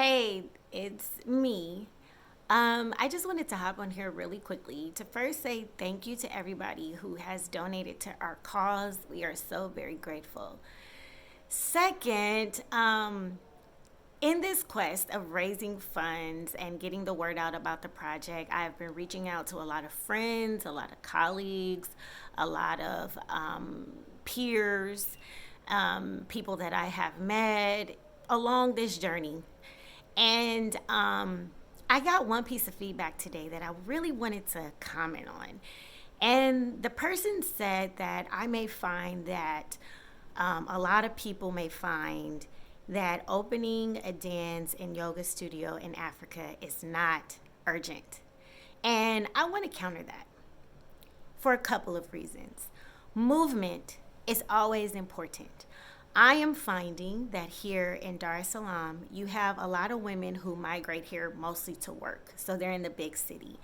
Hey, it's me. I just wanted to hop on here really quickly to first say thank you to everybody who has donated to our cause. We are so very grateful. Second, in this quest of raising funds and getting the word out about the project, I've been reaching out to a lot of friends, a lot of colleagues, a lot of peers, people that I have met along this journey. And I got one piece of feedback today that I really wanted to comment on. And the person said that I may find that a lot of people may find that opening a dance and yoga studio in Africa is not urgent. And I want to counter that for a couple of reasons. Movement is always important. I am finding that here in Dar es Salaam, you have a lot of women who migrate here mostly to work. So they're in the big city.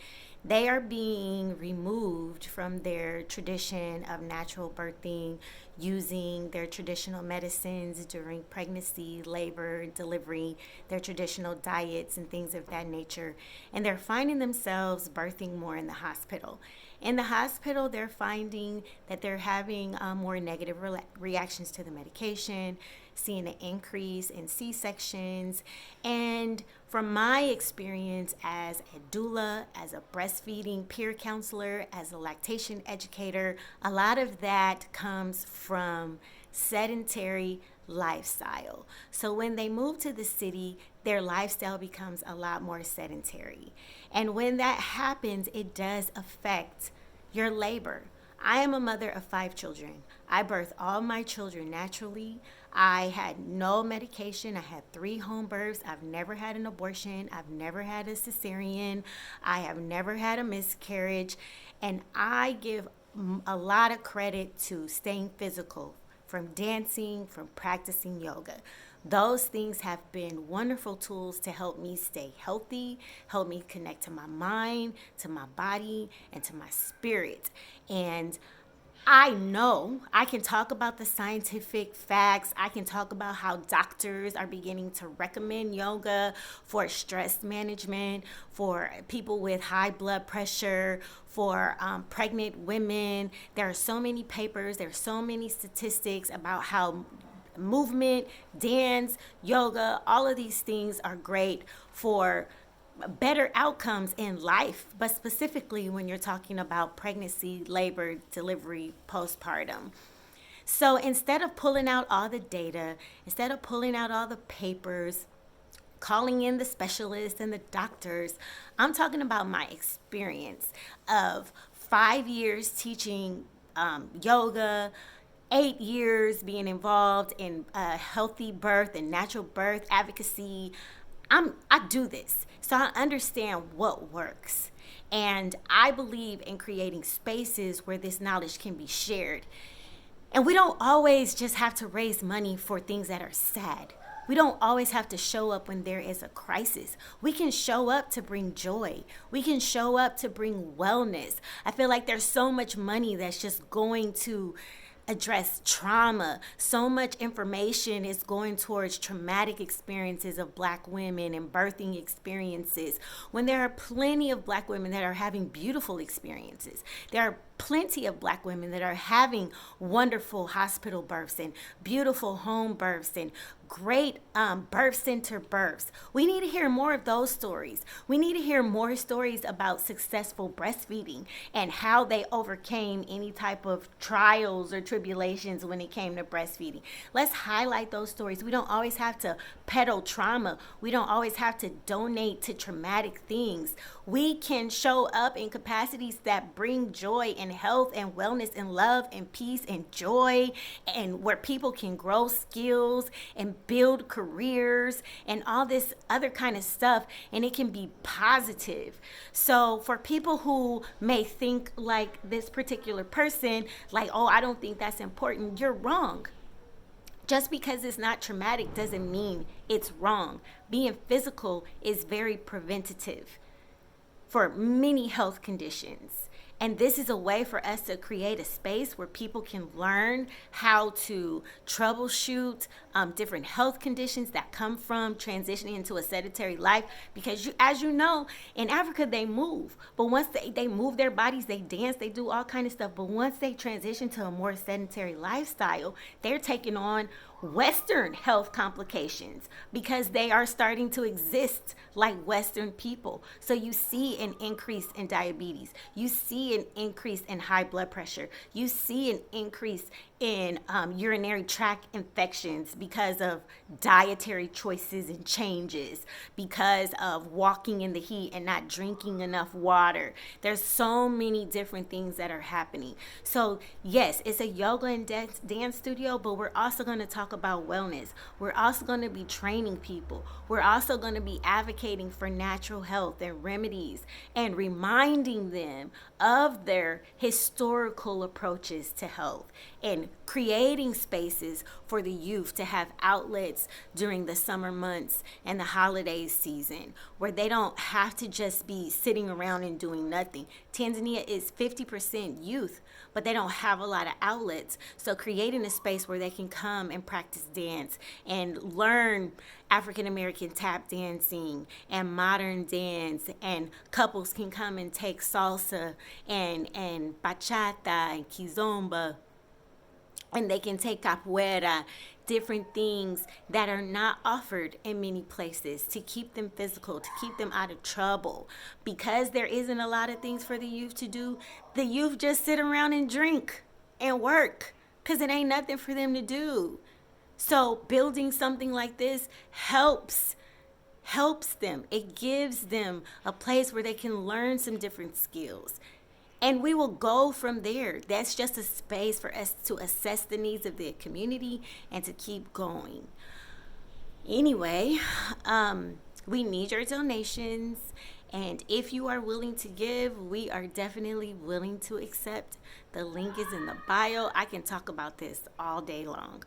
They are being removed from their tradition of natural birthing, using their traditional medicines during pregnancy, labor, delivery, their traditional diets, and things of that nature. And they're finding themselves birthing more in the hospital. In the hospital, they're finding that they're having more negative reactions to the medication, seeing an increase in C-sections. And from my experience as a doula, as a breastfeeding peer counselor, as a lactation educator, a lot of that comes from sedentary lifestyle. So when they move to the city, their lifestyle becomes a lot more sedentary. And when that happens, it does affect your labor. I am a mother of 5 children. I birthed all my children naturally. I had no medication. I had 3 home births. I've never had an abortion. I've never had a cesarean. I have never had a miscarriage. And I give a lot of credit to staying physical, from dancing, from practicing yoga. Those things have been wonderful tools to help me stay healthy, help me connect to my mind, to my body, and to my spirit. And I know I can talk about the scientific facts. I can talk about how doctors are beginning to recommend yoga for stress management, for people with high blood pressure, for pregnant women. There are so many papers, there are so many statistics about how movement, dance, yoga, all of these things are great for better outcomes in life, but specifically when you're talking about pregnancy, labor, delivery, postpartum. So instead of pulling out all the data, instead of pulling out all the papers, calling in the specialists and the doctors, I'm talking about my experience of 5 years teaching yoga, 8 years being involved in healthy birth and natural birth advocacy. I do this, so I understand what works. And I believe in creating spaces where this knowledge can be shared. And we don't always just have to raise money for things that are sad. We don't always have to show up when there is a crisis. We can show up to bring joy. We can show up to bring wellness. I feel like there's so much money that's just going to address trauma. So much information is going towards traumatic experiences of Black women and birthing experiences, when there are plenty of Black women that are having beautiful experiences. There are plenty of Black women that are having wonderful hospital births and beautiful home births and great birth center births. We need to hear more of those stories. We need to hear more stories about successful breastfeeding and how they overcame any type of trials or tribulations when it came to breastfeeding. Let's highlight those stories. We don't always have to peddle trauma. We don't always have to donate to traumatic things. We can show up in capacities that bring joy and health and wellness and love and peace and joy, and where people can grow skills and build careers and all this other kind of stuff, and it can be positive. So for people who may think like this particular person, like, oh, I don't think that's important, you're wrong. Just because it's not traumatic doesn't mean it's wrong. Being physical is very preventative for many health conditions. And this is a way for us to create a space where people can learn how to troubleshoot different health conditions that come from transitioning into a sedentary life. Because as you know, in Africa, they move. But once they move their bodies, they dance, they do all kind of stuff. But once they transition to a more sedentary lifestyle, they're taking on Western health complications because they are starting to exist like Western people. So you see an increase in diabetes. You see an increase in high blood pressure. You see an increase in urinary tract infections because of dietary choices and changes, because of walking in the heat and not drinking enough water. There's so many different things that are happening. So yes, it's a yoga and dance studio, but we're also going to talk about wellness. We're also going to be training people. We're also going to be advocating for natural health and remedies and reminding them of their historical approaches to health and creating spaces for the youth to have outlets during the summer months and the holiday season where they don't have to just be sitting around and doing nothing. Tanzania is 50% youth, but they don't have a lot of outlets. So creating a space where they can come and practice dance and learn African American tap dancing and modern dance, and couples can come and take salsa and bachata and kizomba, and they can take capoeira, different things that are not offered in many places to keep them physical, to keep them out of trouble. Because there isn't a lot of things for the youth to do, the youth just sit around and drink and work because it ain't nothing for them to do. So building something like this helps them. It gives them a place where they can learn some different skills. And we will go from there. That's just a space for us to assess the needs of the community and to keep going. Anyway, we need your donations. And if you are willing to give, we are definitely willing to accept. The link is in the bio. I can talk about this all day long.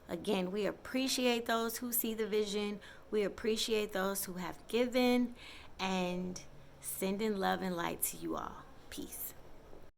Again, we appreciate those who see the vision. We appreciate those who have given, and sending love and light to you all. Peace.